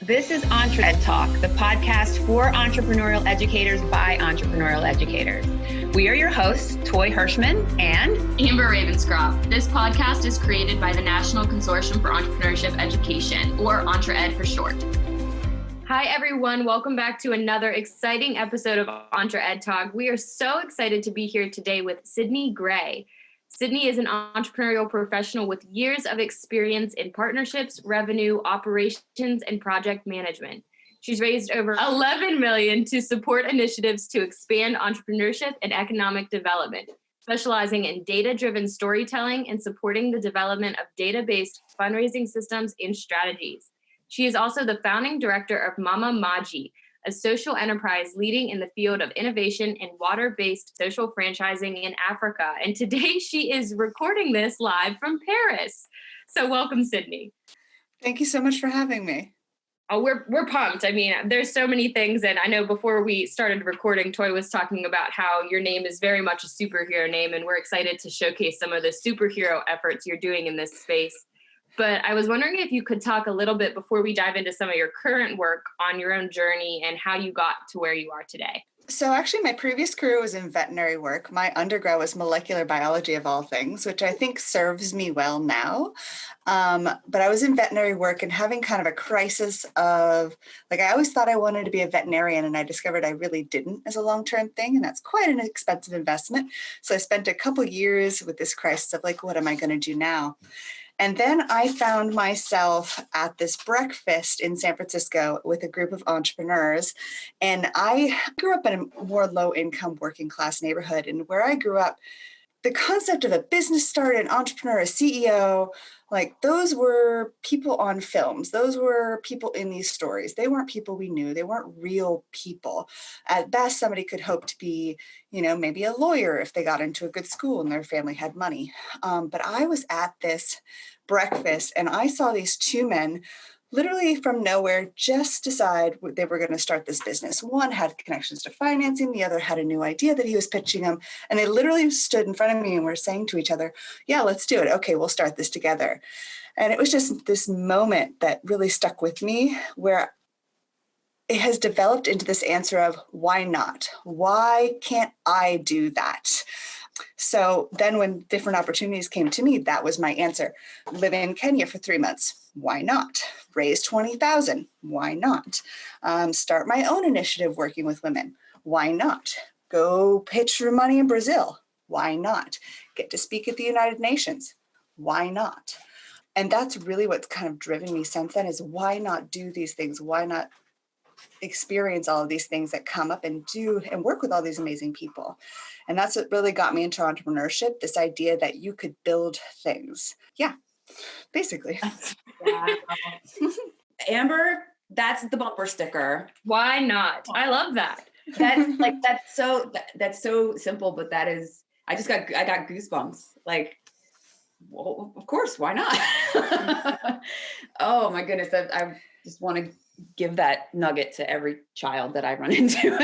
This is EntreEd Talk, the podcast for entrepreneurial educators by entrepreneurial educators. We are your hosts, Toi Hirschman and Amber Ravenscroft. This podcast is created by the National Consortium for Entrepreneurship Education, or EntreEd for short. Hi, everyone. Welcome back to another exciting episode of EntreEd Talk. We are so excited to be here today with Sydney Gray. Sydney is an entrepreneurial professional with years of experience in partnerships, revenue, operations, and project management. She's raised over $11 million to support initiatives to expand entrepreneurship and economic development, specializing in data-driven storytelling and supporting the development of data-based fundraising systems and strategies. She is also the founding director of Mama Maki, a social enterprise leading in the field of innovation and water-based social franchising in Africa. And today she is recording this live from Paris. So welcome, Sydney. Thank you so much for having me. Oh, we're pumped. I mean, there's so many things. And I know before we started recording, Toi was talking about how your name is very much a superhero name, and we're excited to showcase some of the superhero efforts you're doing in this space. But I was wondering if you could talk a little bit before we dive into some of your current work on your own journey and how you got to where you are today. So actually, my previous career was in veterinary work. My undergrad was molecular biology of all things, which I think serves me well now. But I was in veterinary work and having kind of a crisis of, I always thought I wanted to be a veterinarian, and I discovered I really didn't as a long-term thing. And that's quite an expensive investment. So I spent a couple years with this crisis of what am I going to do now? And then I found myself at this breakfast in San Francisco with a group of entrepreneurs. And I grew up in a more low-income working class neighborhood. And where I grew up, the concept of a business start, an entrepreneur, a CEO, those were people on films. Those were people in these stories. They weren't people we knew. They weren't real people. At best, somebody could hope to be, maybe a lawyer if they got into a good school and their family had money. But I was at this breakfast and I saw these two men literally from nowhere just decide they were going to start this business. One had connections to financing. The other had a new idea that he was pitching them. And they literally stood in front of me and were saying to each other, yeah, let's do it. Okay, we'll start this together. And it was just this moment that really stuck with me where it has developed into this answer of why not? Why can't I do that? So then when different opportunities came to me, that was my answer. Live in Kenya for 3 months. Why not? Raise 20,000. Why not? Start my own initiative working with women. Why not? Go pitch for money in Brazil. Why not? Get to speak at the United Nations. Why not? And that's really what's kind of driven me since then is why not do these things? Why not experience all of these things that come up and do and work with all these amazing people? And that's what really got me into entrepreneurship, this idea that you could build things. Yeah, basically. Wow. Amber, that's the bumper sticker. Why not? I love that. That's so simple, but that is, I got goosebumps. Well, of course, why not? Oh my goodness. I just want to give that nugget to every child that I run into.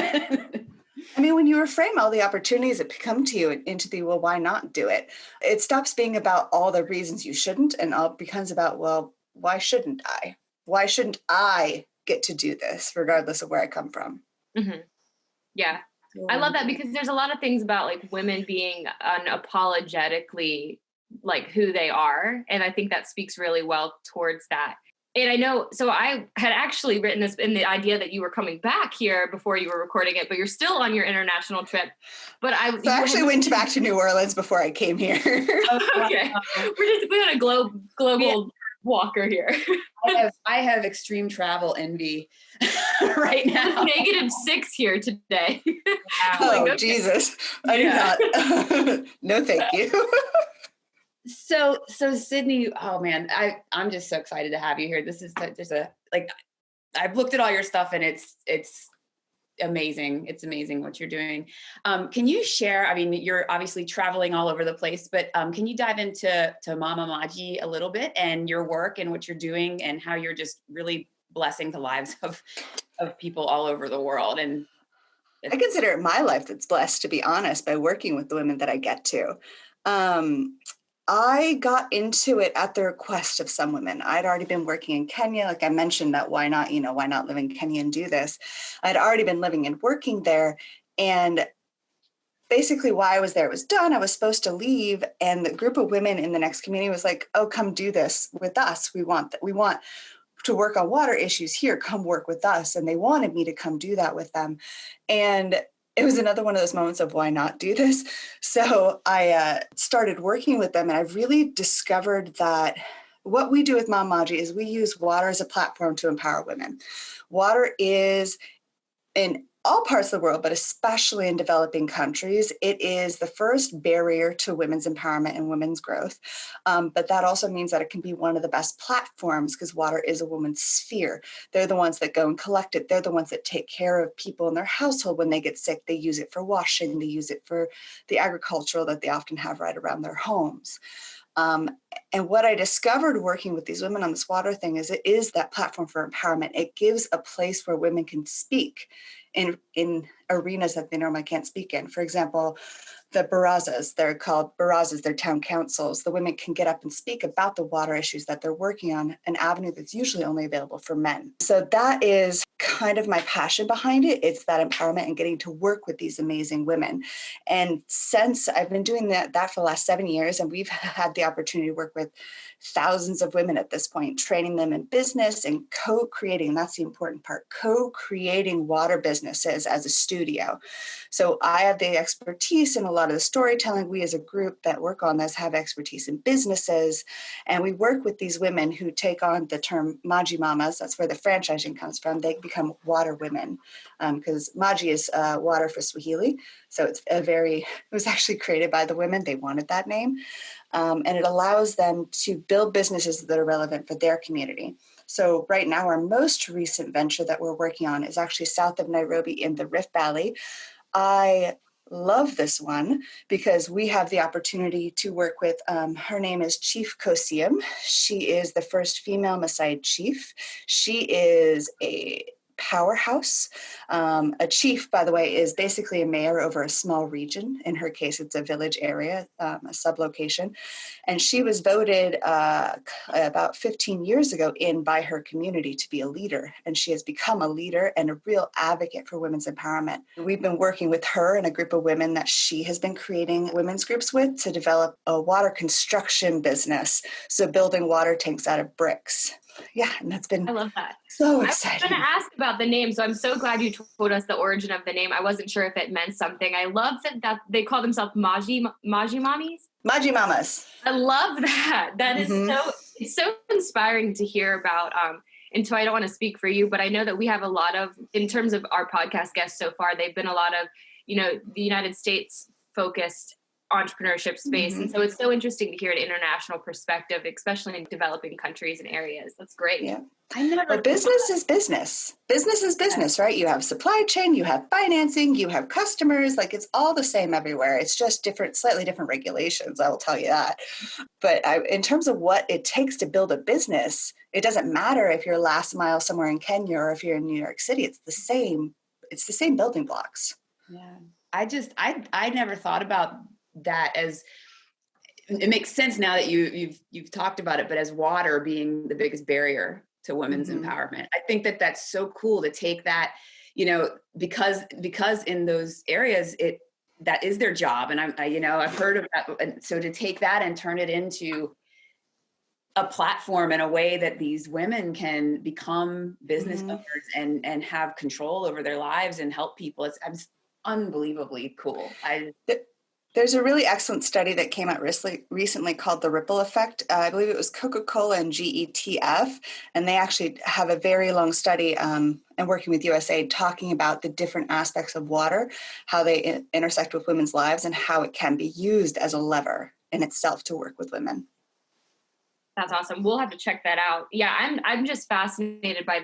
I mean, when you reframe all the opportunities that come to you into the, well, why not do it? It stops being about all the reasons you shouldn't and all becomes about, well, why shouldn't I? Why shouldn't I get to do this regardless of where I come from? Mm-hmm. Yeah. I love that because there's a lot of things about women being unapologetically who they are. And I think that speaks really well towards that. And I know, so I had actually written this in the idea that you were coming back here before you were recording it, but you're still on your international trip. But I actually went back to New Orleans before I came here. Okay. We're on a global walker here. I have extreme travel envy right now. It's -6 here today. Wow. Okay. Jesus. I do not. No, thank you. So Sydney, oh man, I'm just so excited to have you here. This is just I've looked at all your stuff and it's amazing. It's amazing what you're doing. Can you share, I mean, you're obviously traveling all over the place, but can you dive into Mama Maki a little bit and your work and what you're doing and how you're just really blessing the lives of people all over the world? And I consider it my life that's blessed, to be honest, by working with the women that I get to. I got into it at the request of some women. I'd already been working in Kenya. Like I mentioned that why not live in Kenya and do this? I'd already been living and working there. And basically why I was there was done. I was supposed to leave. And the group of women in the next community was like, oh, come do this with us. We want to work on water issues here. Come work with us. And they wanted me to come do that with them. And it was another one of those moments of why not do this? So I started working with them, and I really discovered that what we do with Mama Maki is we use water as a platform to empower women. Water is in all parts of the world, but especially in developing countries, it is the first barrier to women's empowerment and women's growth. But that also means that it can be one of the best platforms because water is a woman's sphere. They're the ones that go and collect it. They're the ones that take care of people in their household when they get sick. They use it for washing. They use it for the agricultural that they often have right around their homes. And what I discovered working with these women on this water thing is it is that platform for empowerment. It gives a place where women can speak in arenas that they normally can't speak in. For example, the barazas, they're called barazas, they're town councils. The women can get up and speak about the water issues that they're working on, an avenue that's usually only available for men. So that is kind of my passion behind it. It's that empowerment and getting to work with these amazing women. And since I've been doing that for the last 7 years, and we've had the opportunity to work with thousands of women at this point, training them in business and co-creating, and that's the important part, co-creating water businesses as a studio. So I have the expertise in a lot of the storytelling. We as a group that work on this have expertise in businesses, and we work with these women who take on the term Maji Mamas. That's where the franchising comes from. They become water women because Maji is water for Swahili. So it was actually created by the women. They wanted that name. And it allows them to build businesses that are relevant for their community. So right now, our most recent venture that we're working on is actually south of Nairobi in the Rift Valley. I love this one because we have the opportunity to work with, her name is Chief Kosium. She is the first female Maasai chief. She is a powerhouse. A chief, by the way, is basically a mayor over a small region. In her case, it's a village area, a sublocation. And she was voted about 15 years ago by her community to be a leader. And she has become a leader and a real advocate for women's empowerment. We've been working with her and a group of women that she has been creating women's groups with to develop a water construction business. So building water tanks out of bricks. Yeah, and that's been I love that. so I was exciting. going to ask about the name, so I'm so glad you told us the origin of the name. I wasn't sure if it meant something. I love that they call themselves Maji Mommies. Maji Mamas. I love that. That is it's so inspiring to hear about. And so I don't want to speak for you, but I know that we have a lot of, in terms of our podcast guests so far, they've been a lot of, the United States focused entrepreneurship space. And so it's so interesting to hear an international perspective, especially in developing countries and areas. That's great. Yeah. But business is business. Business is business, right? You have supply chain, you have financing, you have customers, like it's all the same everywhere. It's just slightly different regulations, I will tell you that. But in terms of what it takes to build a business, it doesn't matter if you're last mile somewhere in Kenya or if you're in New York City, it's the same building blocks. Yeah. I never thought about that as, it makes sense now that you've talked about it, but as water being the biggest barrier to women's empowerment. I think that that's so cool to take that, because in those areas that is their job. And I've heard of that. And so to take that and turn it into a platform in a way that these women can become business owners and have control over their lives and help people. It's unbelievably cool. There's a really excellent study that came out recently called The Ripple Effect. I believe it was Coca-Cola and GETF, and they actually have a very long study and working with USAID talking about the different aspects of water, how they intersect with women's lives, and how it can be used as a lever in itself to work with women. That's awesome. We'll have to check that out. Yeah, I'm just fascinated by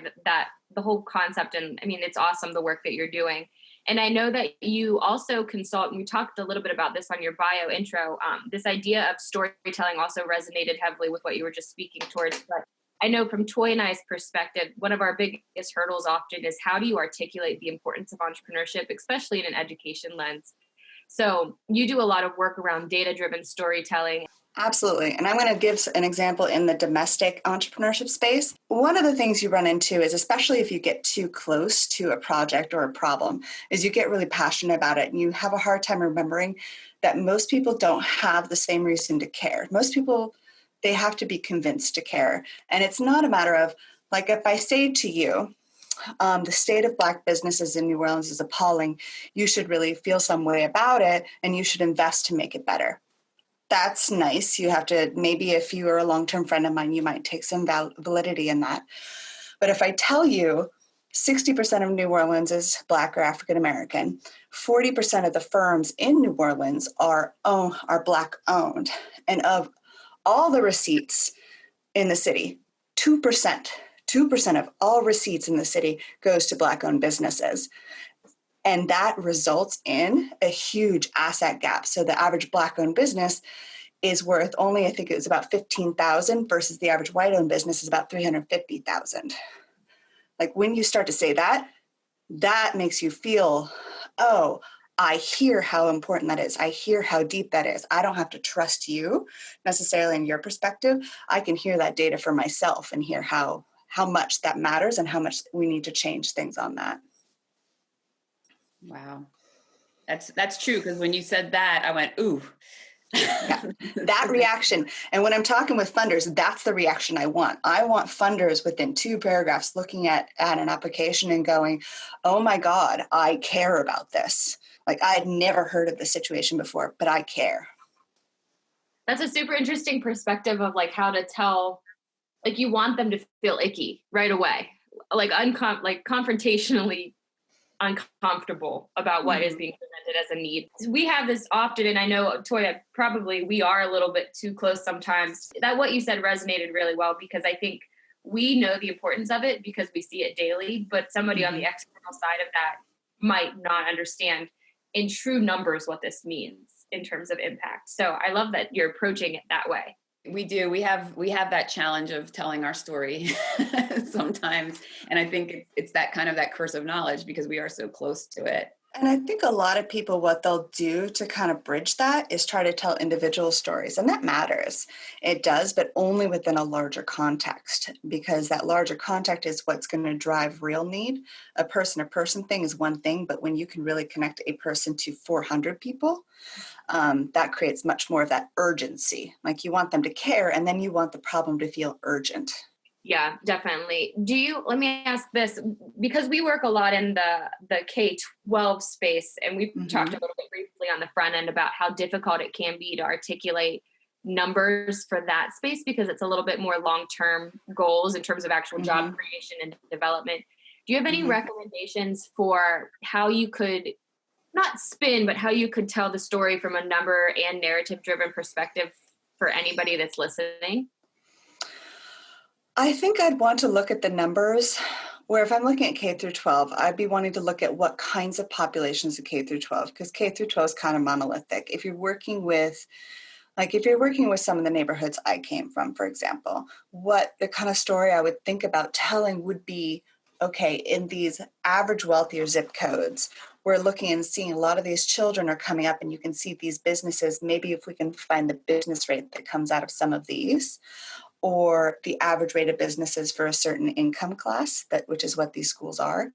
the whole concept, and I mean, it's awesome the work that you're doing. And I know that you also consult, and we talked a little bit about this on your bio intro. This idea of storytelling also resonated heavily with what you were just speaking towards. But I know from Toi and I's perspective, one of our biggest hurdles often is how do you articulate the importance of entrepreneurship, especially in an education lens? So you do a lot of work around data-driven storytelling. Absolutely. And I'm going to give an example in the domestic entrepreneurship space. One of the things you run into is, especially if you get too close to a project or a problem, is you get really passionate about it and you have a hard time remembering that most people don't have the same reason to care. Most people, they have to be convinced to care. And it's not a matter of, like, if I say to you, the state of Black businesses in New Orleans is appalling, you should really feel some way about it and you should invest to make it better. That's nice. You have to, maybe if you are a long-term friend of mine, you might take some validity in that. But if I tell you 60% of New Orleans is Black or African American, 40% of the firms in New Orleans are Black owned, and of all the receipts in the city, 2% of all receipts in the city goes to Black owned businesses. And that results in a huge asset gap. So the average Black owned business is worth only, I think it was about $15,000 versus the average white owned business is about $350,000. Like, when you start to say that, that makes you feel, oh, I hear how important that is. I hear how deep that is. I don't have to trust you necessarily in your perspective. I can hear that data for myself and hear how much that matters and how much we need to change things on that. Wow. That's true. Because when you said that, I went, ooh. Yeah, that reaction. And when I'm talking with funders, that's the reaction I want. I want funders within 2 paragraphs looking at an application and going, oh my God, I care about this. Like, I had never heard of this situation before, but I care. That's a super interesting perspective of like how to tell, like, you want them to feel icky right away, like confrontationally uncomfortable about what is being presented as a need. We have this often, and I know, Toi, probably we are a little bit too close sometimes. That what you said resonated really well, because I think we know the importance of it because we see it daily, but somebody on the external side of that might not understand in true numbers what this means in terms of impact. So I love that you're approaching it that way. We do. We have that challenge of telling our story sometimes. And I think it's that kind of that curse of knowledge because we are so close to it. And I think a lot of people, what they'll do to kind of bridge that is try to tell individual stories. And that matters. It does, but only within a larger context, because that larger context is what's going to drive real need. A person thing is one thing, but when you can really connect a person to 400 people, that creates much more of that urgency. Like, you want them to care, and then you want the problem to feel urgent. Yeah, definitely. Let me ask this, because we work a lot in the K-12 space, and we've talked a little bit briefly on the front end about how difficult it can be to articulate numbers for that space, because it's a little bit more long-term goals in terms of actual job creation and development. Do you have any recommendations for how you could not spin, but how you could tell the story from a number and narrative-driven perspective for anybody that's listening? I think I'd want to look at the numbers, where if I'm looking at K through 12, I'd be wanting to look at what kinds of populations of K through 12, because K through 12 is kind of monolithic. If you're working with some of the neighborhoods I came from, for example, what the kind of story I would think about telling would be, okay, in these average wealthier zip codes, we're looking and seeing a lot of these children are coming up, and you can see these businesses. Maybe if we can find the business rate that comes out of some of these, or the average rate of businesses for a certain income class, which is what these schools are.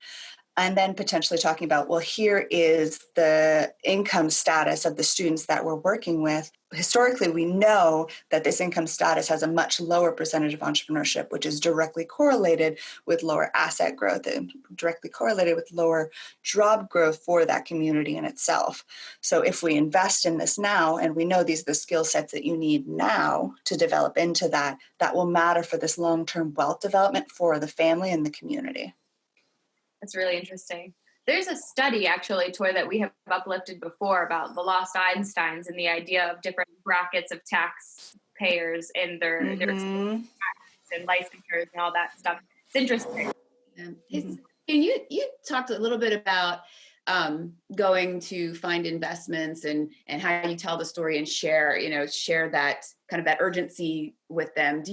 And then potentially talking about, well, here is the income status of the students that we're working with. Historically, we know that this income status has a much lower percentage of entrepreneurship, which is directly correlated with lower asset growth and directly correlated with lower job growth for that community in itself. So if we invest in this now, and we know these are the skill sets that you need now to develop into that, that will matter for this long-term wealth development for the family and the community. That's really interesting. There's a study, actually, Toi, that we have uplifted before about the lost Einsteins and the idea of different brackets of taxpayers and their and licensures and all that stuff. It's interesting. Can you talked a little bit about going to find investments and how you tell the story and share that kind of that urgency with them. Do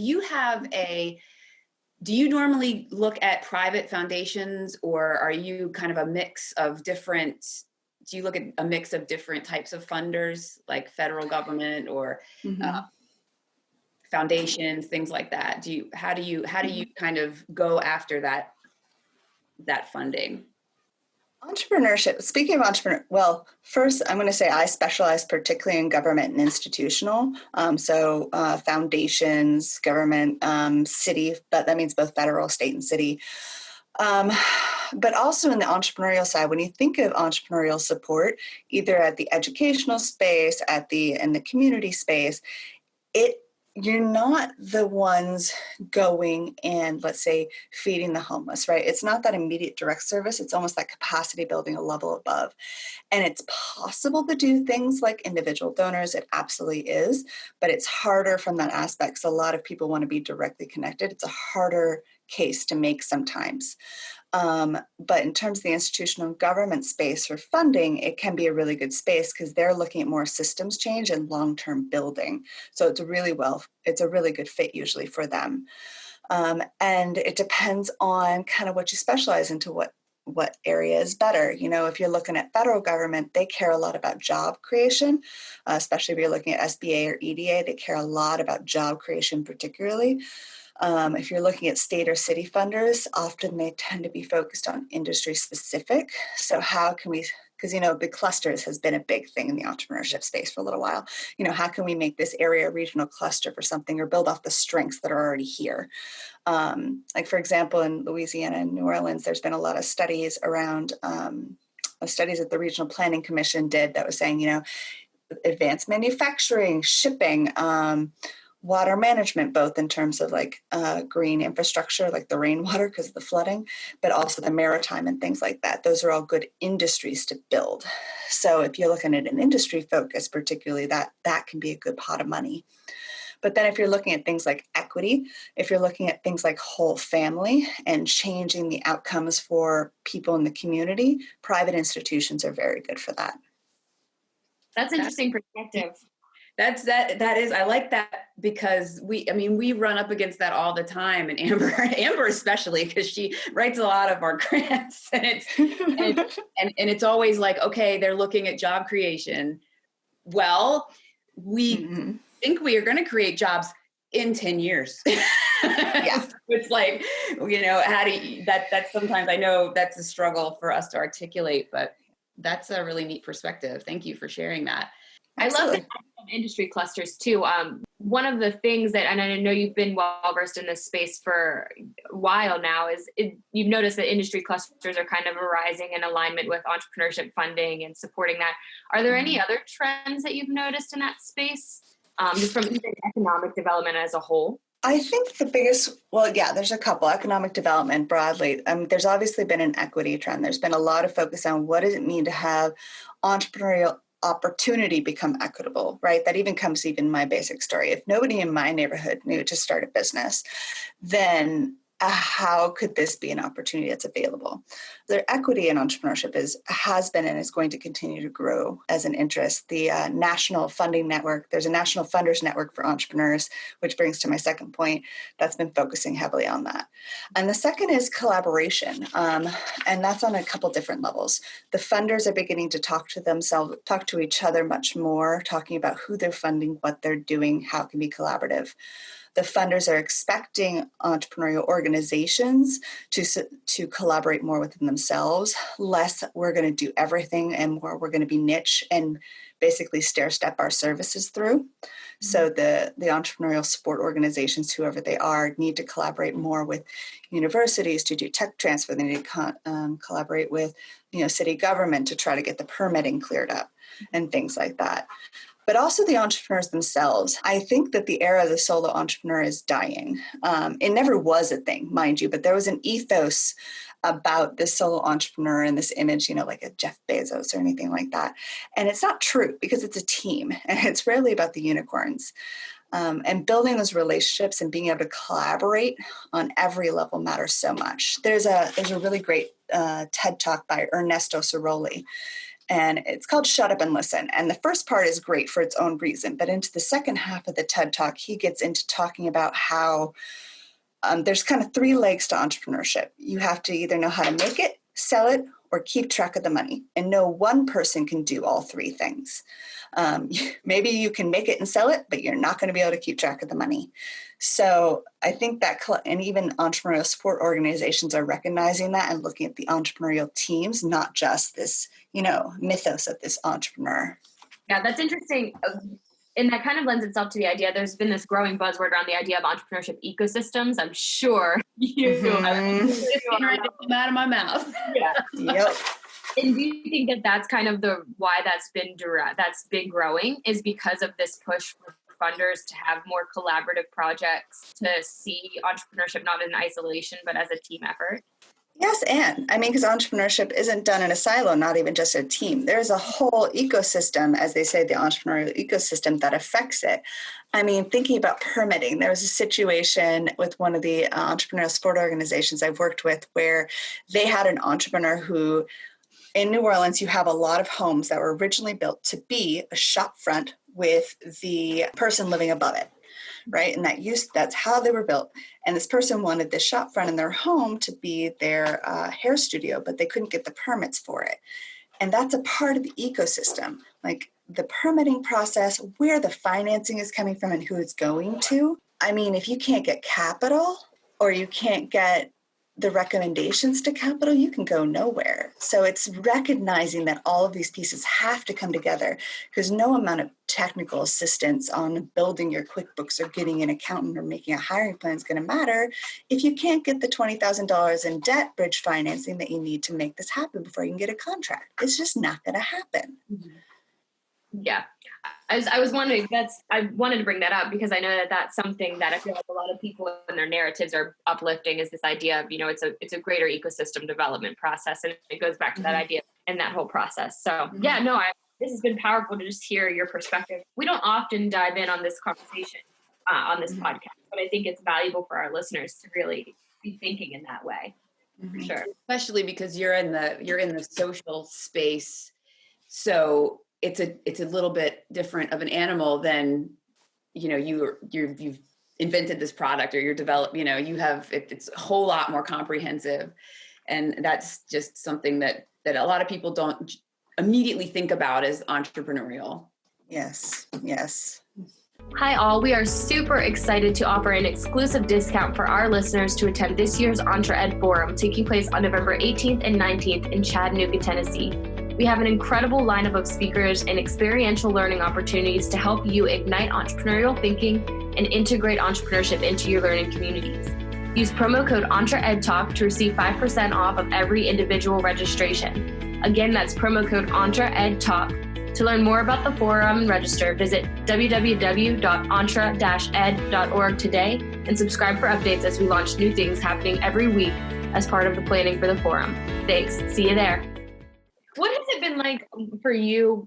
you normally look at private foundations, or are you kind of a mix of different, do you look at a mix of different types of funders, like federal government or foundations, things like that? How do you kind of go after that funding? Entrepreneurship, speaking of well, first I'm going to say I specialize particularly in government and institutional. So foundations, government, city, but that means both federal, state, and city. But also in the entrepreneurial side, when you think of entrepreneurial support, either at the educational space, in the community space, you're not the ones going and, let's say, feeding the homeless, right? It's not that immediate direct service. It's almost that capacity building a level above. And it's possible to do things like individual donors. It absolutely is, but it's harder from that aspect. So a lot of people want to be directly connected. It's a harder case to make sometimes. But in terms of the institutional and government space for funding, it can be a really good space because they're looking at more systems change and long-term building. So it's a really good fit usually for them. And it depends on kind of what you specialize into, what area is better. If you're looking at federal government, they care a lot about job creation, especially if you're looking at SBA or EDA, they care a lot about job creation particularly. If you're looking at state or city funders, often they tend to be focused on industry specific. So how can we, because, big clusters has been a big thing in the entrepreneurship space for a little while. How can we make this area a regional cluster for something or build off the strengths that are already here? Like, for example, in Louisiana and New Orleans, there's been a lot of studies around studies that the Regional Planning Commission did that was saying, advanced manufacturing, shipping, water management, both in terms of like green infrastructure, like the rainwater because of the flooding, but also the maritime and things like that. Those are all good industries to build. So if you're looking at an industry focus, particularly that can be a good pot of money. But then if you're looking at things like equity, if you're looking at things like whole family and changing the outcomes for people in the community, private institutions are very good for that. That's interesting perspective. That is, I like that because we run up against that all the time, and Amber especially, because she writes a lot of our grants, and it's always like, okay, they're looking at job creation. Well, we think we are going to create jobs in 10 years. Yeah. It's like, how do you, that's sometimes, I know that's a struggle for us to articulate, but that's a really neat perspective. Thank you for sharing that. Absolutely. I love the industry clusters too. One of the things that, and I know you've been well versed in this space for a while now, is you've noticed that industry clusters are kind of arising in alignment with entrepreneurship funding and supporting that. Are there any other trends that you've noticed in that space, just from even economic development as a whole? I think the biggest, there's a couple. Economic development broadly. There's obviously been an equity trend. There's been a lot of focus on what does it mean to have entrepreneurial opportunity become equitable, right? That even comes my basic story. If nobody in my neighborhood knew to start a business, then how could this be an opportunity that's available? The equity in entrepreneurship has been and is going to continue to grow as an interest. The national funding network, there's a national funders network for entrepreneurs, which brings to my second point, that's been focusing heavily on that. And the second is collaboration. And that's on a couple different levels. The funders are beginning to talk to each other much more, talking about who they're funding, what they're doing, how it can be collaborative. The funders are expecting entrepreneurial organizations to collaborate more within themselves. Less, we're going to do everything, and more, we're going to be niche and basically stair-step our services through. Mm-hmm. So the entrepreneurial support organizations, whoever they are, need to collaborate more with universities to do tech transfer. They need to collaborate with city government to try to get the permitting cleared up and things like that. But also the entrepreneurs themselves. I think that the era of the solo entrepreneur is dying. It never was a thing, mind you, but there was an ethos about this solo entrepreneur and this image, like a Jeff Bezos or anything like that. And it's not true because it's a team and it's rarely about the unicorns. And building those relationships and being able to collaborate on every level matters so much. There's a really great TED Talk by Ernesto Ceroli. And it's called Shut Up and Listen. And the first part is great for its own reason. But into the second half of the TED Talk, he gets into talking about how there's kind of three legs to entrepreneurship. You have to either know how to make it, sell it, or keep track of the money. And no one person can do all three things. Maybe you can make it and sell it, but you're not going to be able to keep track of the money. So I think that, and even entrepreneurial support organizations are recognizing that and looking at the entrepreneurial teams, not just this, mythos of this entrepreneur. Yeah, that's interesting. And that kind of lends itself to the idea, there's been this growing buzzword around the idea of entrepreneurship ecosystems. I'm sure you come out of my mouth. Yeah. Yep. And do you think that that's kind of why that's been growing, is because of this push for funders to have more collaborative projects, to see entrepreneurship not in isolation, but as a team effort? Yes, and because entrepreneurship isn't done in a silo, not even just a team. There's a whole ecosystem, as they say, the entrepreneurial ecosystem that affects it. Thinking about permitting, there was a situation with one of the entrepreneurial support organizations I've worked with where they had an entrepreneur who, in New Orleans, you have a lot of homes that were originally built to be a shop front with the person living above it. Right. And that's how they were built. And this person wanted this shop front in their home to be their hair studio, but they couldn't get the permits for it. And that's a part of the ecosystem, like the permitting process, where the financing is coming from and who it's going to. If you can't get capital or you can't get the recommendations to capital, you can go nowhere. So it's recognizing that all of these pieces have to come together, because no amount of technical assistance on building your QuickBooks or getting an accountant or making a hiring plan is going to matter if you can't get the $20,000 in debt bridge financing that you need to make this happen before you can get a contract. It's just not going to happen. Yeah. I was wondering, I wanted to bring that up because I know that that's something that I feel like a lot of people in their narratives are uplifting, is this idea of, it's a greater ecosystem development process. And it goes back to that idea and that whole process. So this has been powerful to just hear your perspective. We don't often dive in on this conversation on this podcast, but I think it's valuable for our listeners to really be thinking in that way. For sure. Especially because you're in the social space. So it's a little bit different of an animal than, you've invented this product or you're developed, it's a whole lot more comprehensive. And that's just something that a lot of people don't immediately think about as entrepreneurial. Yes. Hi all, we are super excited to offer an exclusive discount for our listeners to attend this year's EntreEd Forum, taking place on November 18th and 19th in Chattanooga, Tennessee. We have an incredible lineup of speakers and experiential learning opportunities to help you ignite entrepreneurial thinking and integrate entrepreneurship into your learning communities. Use promo code EntreEd Talk to receive 5% off of every individual registration. Again, that's promo code EntreEd Talk. To learn more about the forum and register, visit www.entre-ed.org today and subscribe for updates as we launch new things happening every week as part of the planning for the forum. Thanks. See you there. What has it been like for you,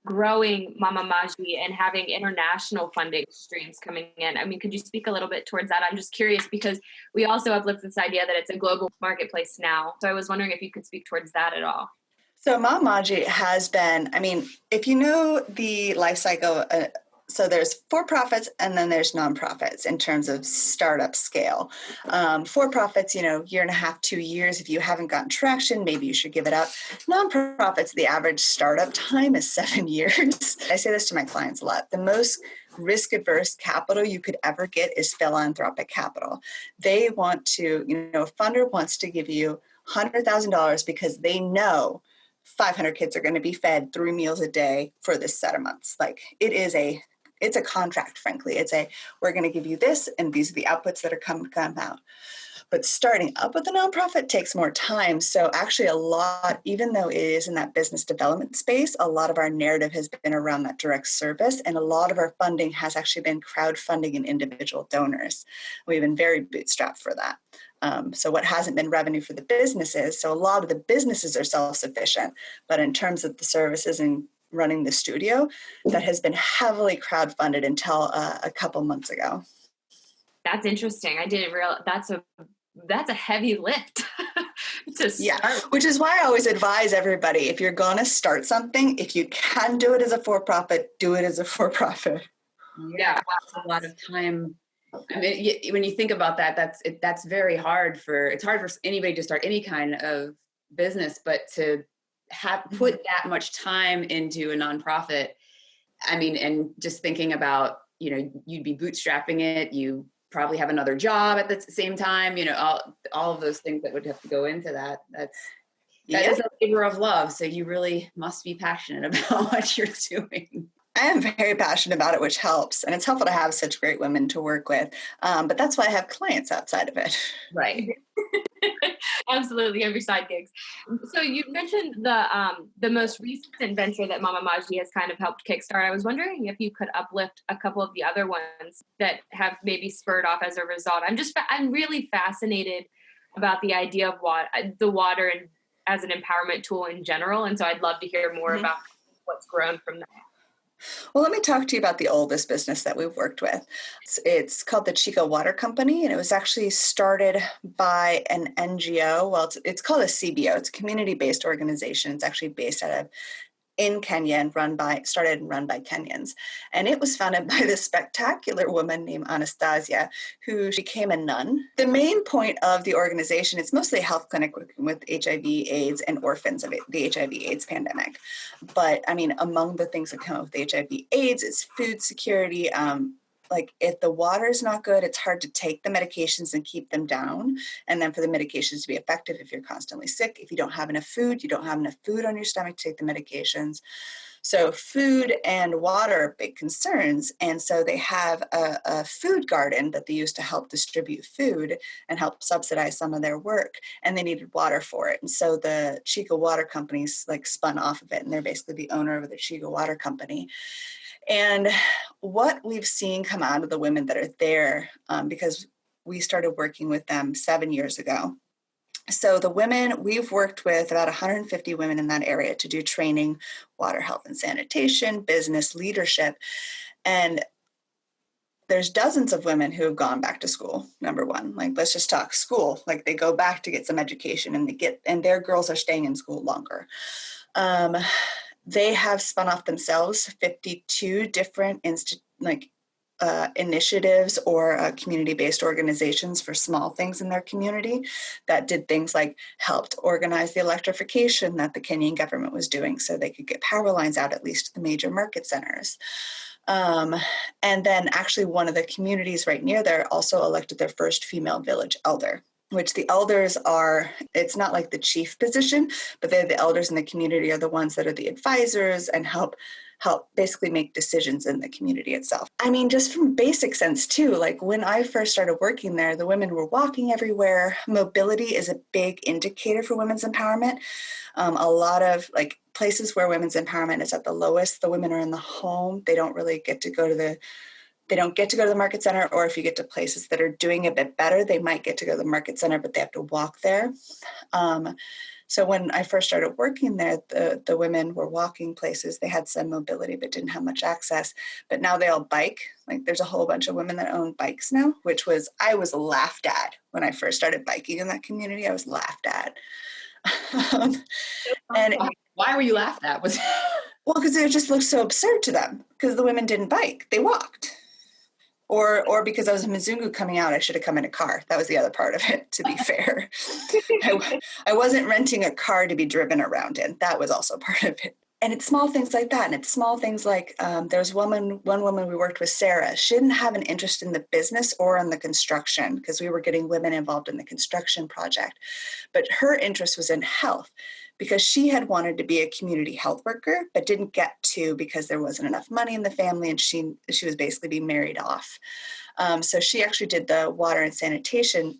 growing Mama Maki and having international funding streams coming in? Could you speak a little bit towards that? I'm just curious because we also uplift this idea that it's a global marketplace now. So I was wondering if you could speak towards that at all. So Mama Maki has been, if you know the life cycle, so there's for-profits and then there's nonprofits in terms of startup scale. For-profits, year and a half, 2 years. If you haven't gotten traction, maybe you should give it up. Nonprofits, the average startup time is 7 years. I say this to my clients a lot. The most risk-averse capital you could ever get is philanthropic capital. They want to, a funder wants to give you $100,000 because they know 500 kids are going to be fed 3 meals a day for this set of months. It's a contract, frankly. We're going to give you this, and these are the outputs that are come out. But starting up with a nonprofit takes more time. So actually even though it is in that business development space, a lot of our narrative has been around that direct service. And a lot of our funding has actually been crowdfunding and individual donors. We've been very bootstrapped for that. So what hasn't been revenue for the businesses, so a lot of the businesses are self-sufficient, but in terms of the services and running the studio, that has been heavily crowdfunded until a couple months ago. That's interesting. I didn't realize that's a heavy lift. Which is why I always advise everybody, if you're going to start something, if you can do it as a for-profit, do it as a for-profit. Yeah, that's a lot of time. When you think about that, that's very hard it's hard for anybody to start any kind of business, but to have put that much time into a nonprofit, I mean, and just thinking about, you'd be bootstrapping it, you probably have another job at the same time, all of those things that would have to go into that. That is a labor of love. So you really must be passionate about what you're doing. I am very passionate about it, which helps. And it's helpful to have such great women to work with. But that's why I have clients outside of it. Right. Absolutely. Every side gigs. So you mentioned the most recent venture that Mama Maki has kind of helped kickstart. I was wondering if you could uplift a couple of the other ones that have maybe spurred off as a result. I'm really fascinated about the idea of the water and as an empowerment tool in general. And so I'd love to hear more about what's grown from that. Well, let me talk to you about the oldest business that we've worked with. It's called the Chico Water Company, and it was actually started by an NGO. Well, it's called a CBO. It's a community-based organization. It's actually based out of in Kenya and started and run by Kenyans. And it was founded by this spectacular woman named Anastasia, who became a nun. The main point of the organization, it's mostly a health clinic working with HIV, AIDS, and orphans of the HIV, AIDS pandemic. But I mean, among the things that come up with HIV, AIDS is food security. Like if the water is not good, it's hard to take the medications and keep them down. And then for the medications to be effective, if you're constantly sick, if you don't have enough food, you don't have enough food on your stomach to take the medications. So food and water are big concerns. And so they have a food garden that they use to help distribute food and help subsidize some of their work. And they needed water for it. And so the Chico Water Companies spun off of it. And they're basically the owner of the Chico Water Company. And what we've seen come out of the women that are there, because we started working with them 7 years ago. So the women, we've worked with about 150 women in that area to do training, water, health, and sanitation, business leadership. And there's dozens of women who have gone back to school, number one. Let's just talk school. They go back to get some education and their girls are staying in school longer. They have spun off themselves 52 different initiatives or community-based organizations for small things in their community that did things like helped organize the electrification that the Kenyan government was doing so they could get power lines out at least to the major market centers. And then actually one of the communities right near there also elected their first female village elder, which the elders are, it's not like the chief position, but they're the elders in the community are the ones that are the advisors and help basically make decisions in the community itself. I mean, just from basic sense too, when I first started working there, the women were walking everywhere. Mobility is a big indicator for women's empowerment. A lot of places where women's empowerment is at the lowest, the women are in the home. They don't really get to go to the market center, or if you get to places that are doing a bit better, they might get to go to the market center, but they have to walk there. So when I first started working there, the women were walking places. They had some mobility, but didn't have much access. But now they all bike. There's a whole bunch of women that own bikes now, I was laughed at when I first started biking in that community. I was laughed at. And why were you laughed at? Well, because it just looked so absurd to them because the women didn't bike. They walked. Or because I was a Mzungu coming out, I should have come in a car. That was the other part of it, to be fair. I wasn't renting a car to be driven around in. That was also part of it. And it's small things like that. And it's small things like there's one woman we worked with, Sarah. She didn't have an interest in the business or in the construction because we were getting women involved in the construction project. But her interest was in health because she had wanted to be a community health worker, but didn't get to because there wasn't enough money in the family and she was basically being married off. So she actually did the water and sanitation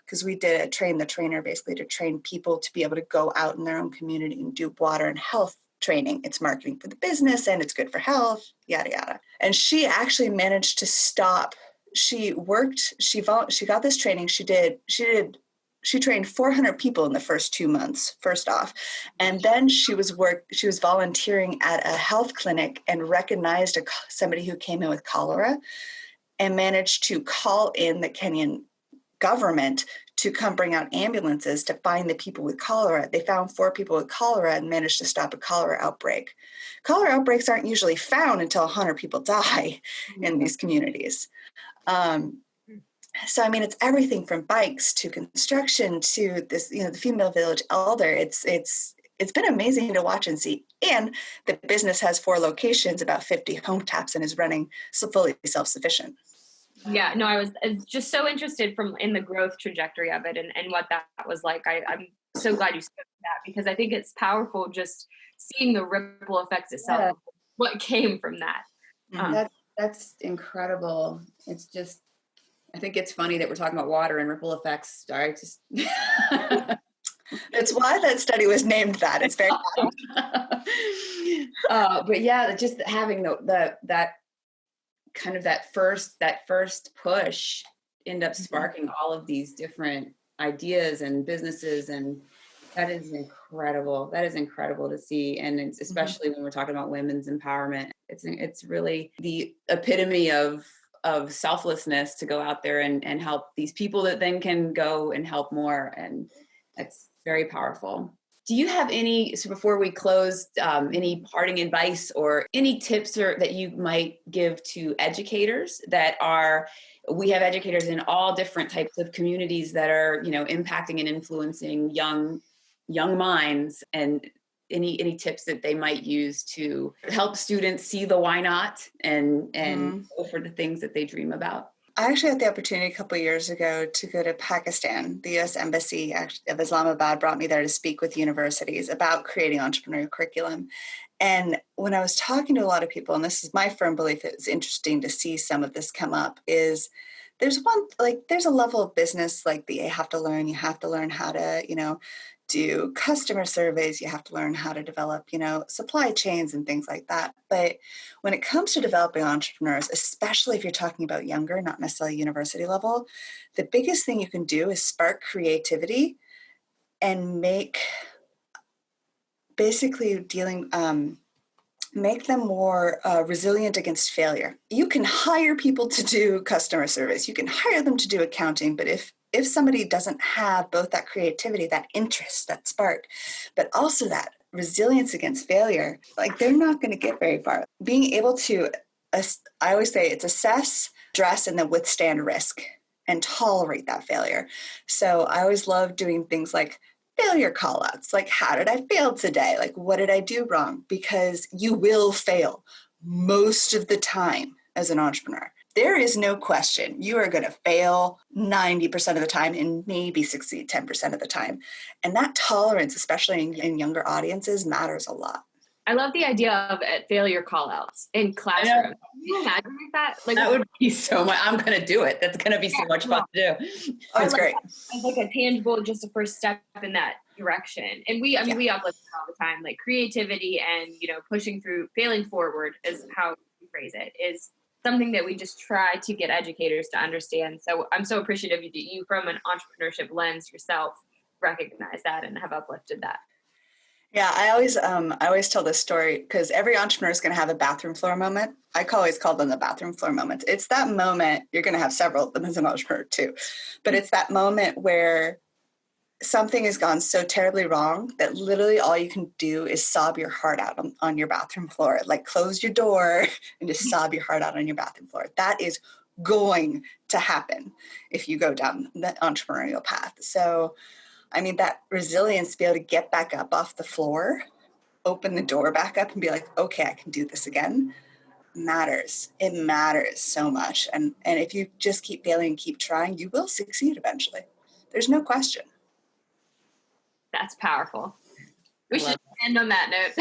because we did train the trainer basically to train people to be able to go out in their own community and do water and health training. It's marketing for the business and it's good for health, yada, yada. And she actually managed to stop. She got this training. She trained 400 people in the first 2 months, first off. And then she was volunteering at a health clinic and recognized somebody who came in with cholera and managed to call in the Kenyan government to come bring out ambulances to find the people with cholera. They found 4 people with cholera and managed to stop a cholera outbreak. Cholera outbreaks aren't usually found until 100 people die in these communities. So, I mean, it's everything from bikes to construction to this, the female village elder. It's been amazing to watch and see. And the business has 4 locations, about 50 home taps, and is running fully self-sufficient. Yeah, no, I was just so interested in the growth trajectory of it and what that was like. I'm so glad you spoke to that, because I think it's powerful just seeing the ripple effects itself, Yeah. what came from that. That's incredible. It's just, I think it's funny that we're talking about water and ripple effects. That's why that study was named that. It's very but yeah, just having that kind of that first push end up sparking all of these different ideas and businesses, and that is incredible. That is incredible to see, and it's especially when we're talking about women's empowerment. It's really the epitome of selflessness to go out there and help these people that then can go and help more, and that's very powerful. Do you have so before we close, any parting advice or any tips that you might give to educators we have educators in all different types of communities that are, impacting and influencing young minds, and any tips that they might use to help students see the why not and go for the things that they dream about? I actually had the opportunity a couple of years ago to go to Pakistan. The U.S. Embassy of Islamabad brought me there to speak with universities about creating entrepreneurial curriculum. And when I was talking to a lot of people, and this is my firm belief, it's interesting to see some of this come up, is there's a level of business like that you have to learn. You have to learn how to, do customer surveys. You have to learn how to develop, supply chains and things like that. But when it comes to developing entrepreneurs, especially if you're talking about younger, not necessarily university level, the biggest thing you can do is spark creativity and make them more resilient against failure. You can hire people to do customer service. You can hire them to do accounting, but if somebody doesn't have both that creativity, that interest, that spark, but also that resilience against failure, they're not going to get very far. Being able to, I always say it's assess, address, and then withstand risk and tolerate that failure. So I always love doing things like failure call-outs, like how did I fail today? What did I do wrong? Because you will fail most of the time as an entrepreneur. There is no question. You are going to fail 90% of the time and maybe succeed 10% of the time. And that tolerance, especially in younger audiences, matters a lot. I love the idea of failure call-outs in classrooms. Can you imagine that? That would be so much. I'm going to do it. That's going to be so much fun to do. Oh, it's great. It's like a tangible, just a first step in that direction. And we uplift it all the time, like creativity and, pushing through, failing forward is how we phrase it, is something that we just try to get educators to understand. So I'm so appreciative that you, from an entrepreneurship lens yourself, recognize that and have uplifted that. Yeah, I always tell this story because every entrepreneur is going to have a bathroom floor moment. I always call them the bathroom floor moments. It's that moment, you're going to have several of them as an entrepreneur too, but it's that moment where something has gone so terribly wrong that literally all you can do is sob your heart out on your bathroom floor. Close your door and just sob your heart out on your bathroom floor. That is going to happen if you go down the entrepreneurial path. So, that resilience to be able to get back up off the floor, open the door back up and be like, okay, I can do this again, matters. It matters so much. And if you just keep failing and keep trying, you will succeed eventually. There's no question. That's powerful. We should end on that note.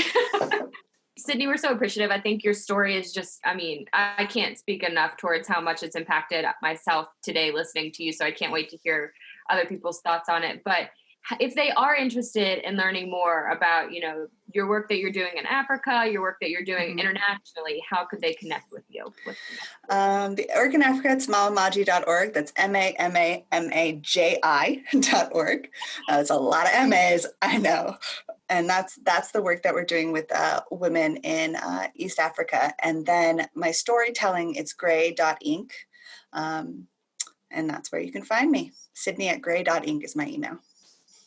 Sydney, we're so appreciative. I think your story is just, I can't speak enough towards how much it's impacted myself today listening to you. So I can't wait to hear other people's thoughts on it. But if they are interested in learning more about, your work that you're doing in Africa, your work that you're doing internationally, how could they connect with you? The org in Africa, it's mamamaji.org. That's MAMAMAJI.org. It's a lot of MAs, I know. And that's the work that we're doing with women in East Africa. And then my storytelling, it's gray.inc. And that's where you can find me. Sydney@gray.inc is my email.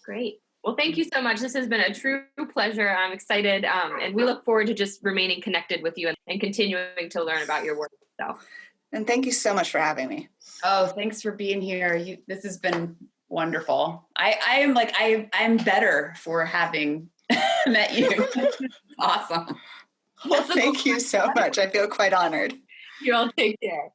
Great. Well, thank you so much. This has been a true pleasure. I'm excited. And we look forward to just remaining connected with you and continuing to learn about your work. So And thank you so much for having me. Oh, thanks for being here. This has been wonderful. I'm better for having met you. Awesome. Well, thank you so much. I feel quite honored. You all take care.